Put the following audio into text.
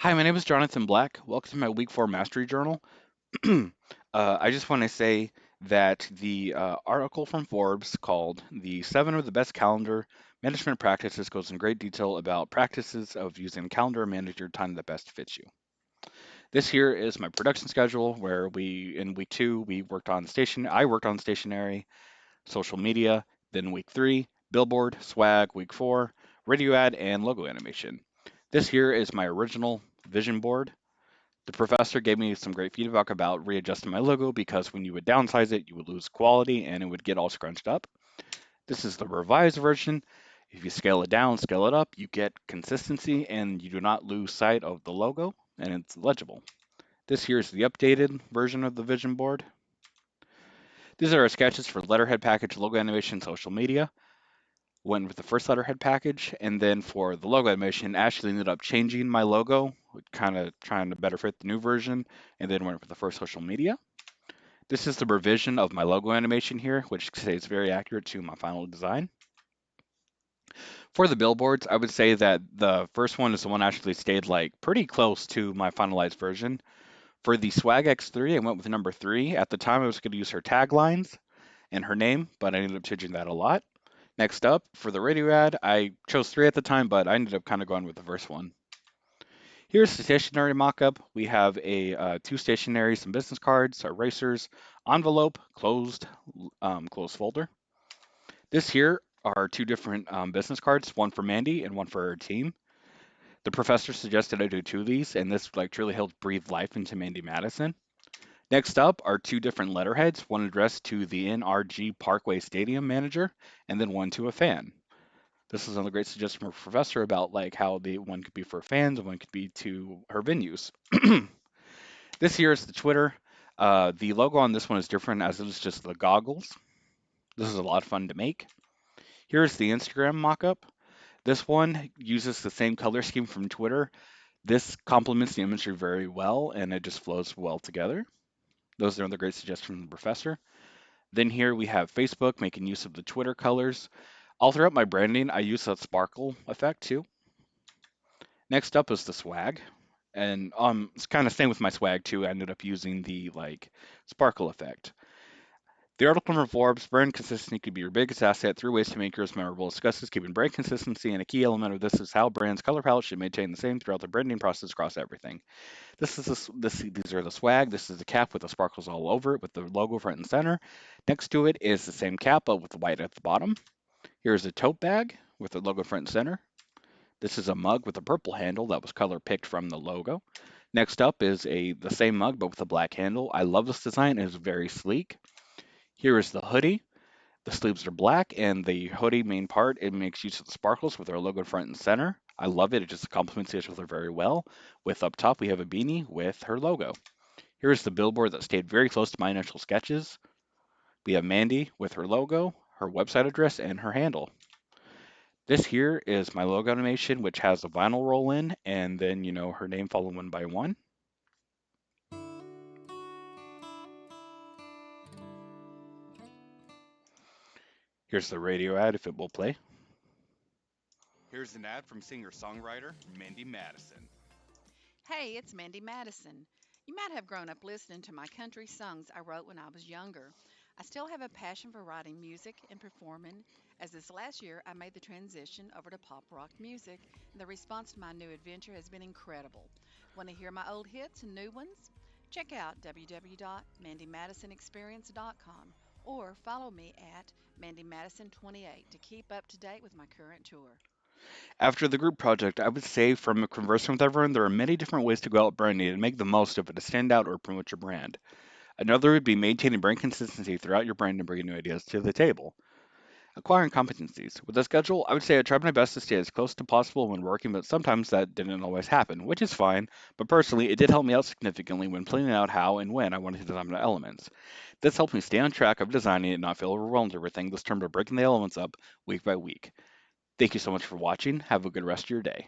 Hi, my name is Jonathan Black. Welcome to my Week 4 Mastery Journal. I just want to say that the article from Forbes called The 7 of the Best Calendar Management Practices goes in great detail about practices of using a calendar to manage your time that best fits you. This here is my production schedule where in week 2, I worked on stationery, social media, then week 3, billboard, swag, week 4, radio ad, and logo animation. This here is my original vision board. The professor gave me some great feedback about readjusting my logo because when you would downsize it, you would lose quality and it would get all scrunched up. This is the revised version. If you scale it down, scale it up, you get consistency and you do not lose sight of the logo and it's legible. This here is the updated version of the vision board. These are our sketches for letterhead package, logo animation, social media. Went with the first letterhead package, and then for the logo animation, actually ended up changing my logo, kind of trying to better fit the new version, and then went with the first social media. This is the revision of my logo animation here, which stays very accurate to my final design. For the billboards, I would say that the first one is the one actually stayed like pretty close to my finalized version. For the Swag X3, I went with number 3. At the time, I was going to use her taglines and her name, but I ended up changing that a lot. Next up, for the radio ad, I chose 3 at the time, but I ended up kind of going with the first one. Here's the stationery mock-up. We have two stationery, some business cards, erasers, envelope, closed folder. This here are two different business cards, one for Mandy and one for her team. The professor suggested I do 2 of these, and this like truly helped breathe life into Mandy Madison. Next up are 2 different letterheads, one addressed to the NRG Parkway Stadium manager, and then one to a fan. This is another great suggestion from a professor about like how the one could be for fans and one could be to her venues. This here is the Twitter. The logo on this one is different as it is just the goggles. This is a lot of fun to make. Here's the Instagram mockup. This one uses the same color scheme from Twitter. This complements the imagery very well and it just flows well together. Those are the great suggestions from the professor. Then here we have Facebook making use of the Twitter colors. All throughout my branding, I use that sparkle effect too. Next up is the swag. And it's kind of same with my swag too. I ended up using the like sparkle effect. The article from Forbes, brand consistency could be your biggest asset. 3 ways to make yours memorable. Discusses keeping brand consistency, and a key element of this is how brands' color palette should maintain the same throughout the branding process across everything. These are the swag. This is the cap with the sparkles all over it, with the logo front and center. Next to it is the same cap, but with the white at the bottom. Here's a tote bag with the logo front and center. This is a mug with a purple handle that was color picked from the logo. Next up is the same mug but with a black handle. I love this design. It is very sleek. Here is the hoodie. The sleeves are black and the hoodie main part, it makes use of the sparkles with our logo front and center. I love it. It just complements each other very well. With up top, we have a beanie with her logo. Here's the billboard that stayed very close to my initial sketches. We have Mandy with her logo, her website address, and her handle. This here is my logo animation, which has a vinyl roll in, and then, her name followed one by one. Here's the radio ad if it will play. Here's an ad from singer-songwriter Mandy Madison. Hey, it's Mandy Madison. You might have grown up listening to my country songs I wrote when I was younger. I still have a passion for writing music and performing, as this last year I made the transition over to pop rock music, and the response to my new adventure has been incredible. Want to hear my old hits and new ones? Check out www.mandymadisonexperience.com or follow me at MandyMadison28 to keep up to date with my current tour. After the group project, I would say from conversing with everyone, there are many different ways to go out branding and make the most of it to stand out or promote your brand. Another would be maintaining brand consistency throughout your brand and bringing new ideas to the table. Acquiring competencies. With a schedule, I would say I tried my best to stay as close to possible when working, but sometimes that didn't always happen, which is fine. But personally, it did help me out significantly when planning out how and when I wanted to design the elements. This helped me stay on track of designing and not feel overwhelmed with everything. This term of breaking the elements up week by week. Thank you so much for watching. Have a good rest of your day.